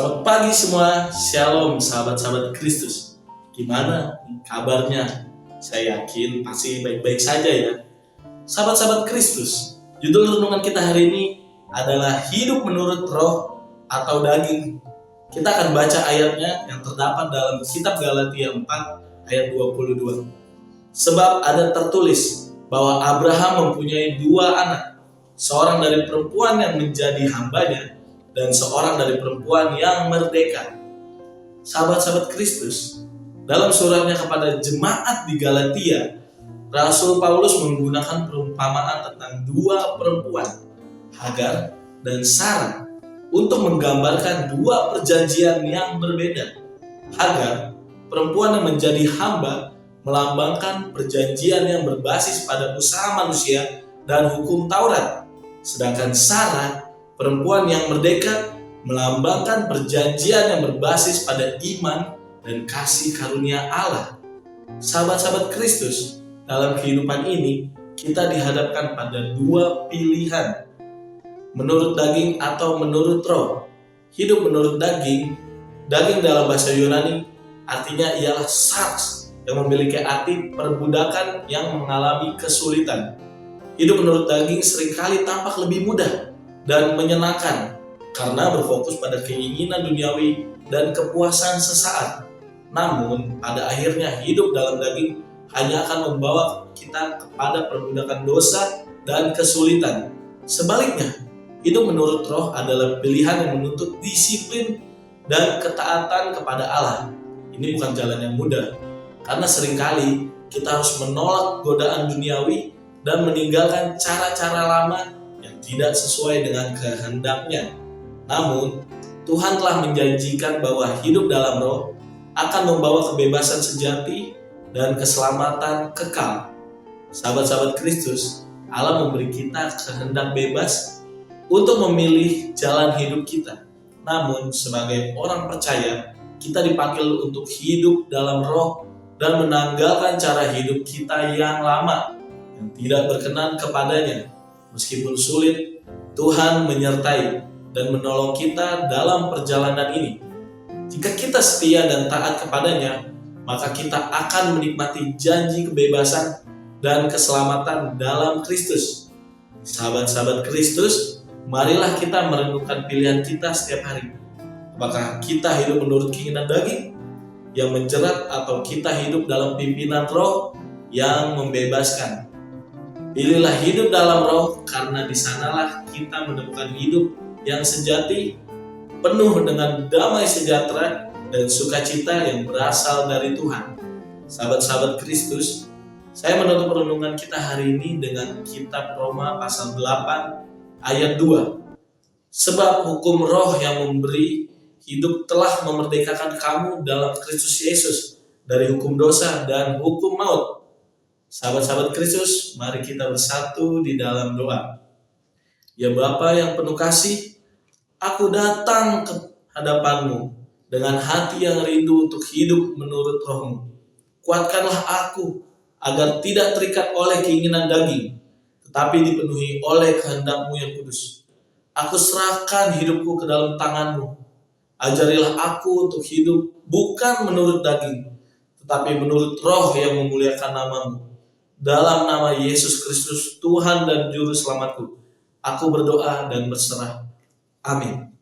Selamat pagi semua, Shalom sahabat-sahabat Kristus. Gimana kabarnya? Saya yakin pasti baik-baik saja ya. Sahabat-sahabat Kristus, judul renungan kita hari ini adalah hidup menurut roh atau daging. Kita akan baca ayatnya yang terdapat dalam kitab Galatia 4 ayat 22. Sebab ada tertulis bahwa Abraham mempunyai dua anak, seorang dari perempuan yang menjadi hambanya dan seorang dari perempuan yang merdeka. Sahabat-sahabat Kristus, dalam suratnya kepada jemaat di Galatia, Rasul Paulus menggunakan perumpamaan tentang dua perempuan, Hagar dan Sarah, untuk menggambarkan dua perjanjian yang berbeda. Hagar, perempuan yang menjadi hamba, melambangkan perjanjian yang berbasis pada usaha manusia dan hukum Taurat. Sedangkan Sarah, perempuan yang merdeka, melambangkan perjanjian yang berbasis pada iman dan kasih karunia Allah. Sahabat-sahabat Kristus, dalam kehidupan ini kita dihadapkan pada dua pilihan, menurut daging atau menurut roh. Hidup menurut daging dalam bahasa Yunani artinya ialah sarx, yang memiliki arti perbudakan yang mengalami kesulitan. Hidup menurut daging seringkali tampak lebih mudah dan menyenangkan karena berfokus pada keinginan duniawi dan kepuasan sesaat. Namun pada akhirnya hidup dalam daging hanya akan membawa kita kepada perbudakan dosa dan kesulitan. Sebaliknya, hidup menurut roh adalah pilihan yang menuntut disiplin dan ketaatan kepada Allah. Ini bukan jalan yang mudah, karena seringkali kita harus menolak godaan duniawi dan meninggalkan cara-cara lama yang tidak sesuai dengan kehendaknya. Namun, Tuhan telah menjanjikan bahwa hidup dalam roh akan membawa kebebasan sejati dan keselamatan kekal. Sahabat-sahabat Kristus, Allah memberi kita kehendak bebas untuk memilih jalan hidup kita. Namun, sebagai orang percaya, kita dipanggil untuk hidup dalam roh dan menanggalkan cara hidup kita yang lama, yang tidak berkenan kepadanya. Meskipun sulit, Tuhan menyertai dan menolong kita dalam perjalanan ini. Jika kita setia dan taat kepadanya, maka kita akan menikmati janji kebebasan dan keselamatan dalam Kristus. Sahabat-sahabat Kristus, marilah kita merenungkan pilihan kita setiap hari. Apakah kita hidup menurut keinginan daging yang menjerat, atau kita hidup dalam pimpinan roh yang membebaskan? Pilihlah hidup dalam roh, karena di sanalah kita menemukan hidup yang sejati, penuh dengan damai sejahtera dan sukacita yang berasal dari Tuhan. Sahabat-sahabat Kristus, saya menutup renungan kita hari ini dengan kitab Roma pasal 8 ayat 2. Sebab hukum roh yang memberi hidup telah memerdekakan kamu dalam Kristus Yesus dari hukum dosa dan hukum maut. Sahabat-sahabat Kristus, mari kita bersatu di dalam doa. Ya Bapa yang penuh kasih, aku datang ke hadapan-Mu dengan hati yang rindu untuk hidup menurut roh-Mu. Kuatkanlah aku agar tidak terikat oleh keinginan daging, tetapi dipenuhi oleh kehendak-Mu yang kudus. Aku serahkan hidupku ke dalam tangan-Mu. Ajarilah aku untuk hidup bukan menurut daging, tetapi menurut roh yang memuliakan nama-Mu. Dalam nama Yesus Kristus, Tuhan dan Juru Selamatku, aku berdoa dan berserah. Amin.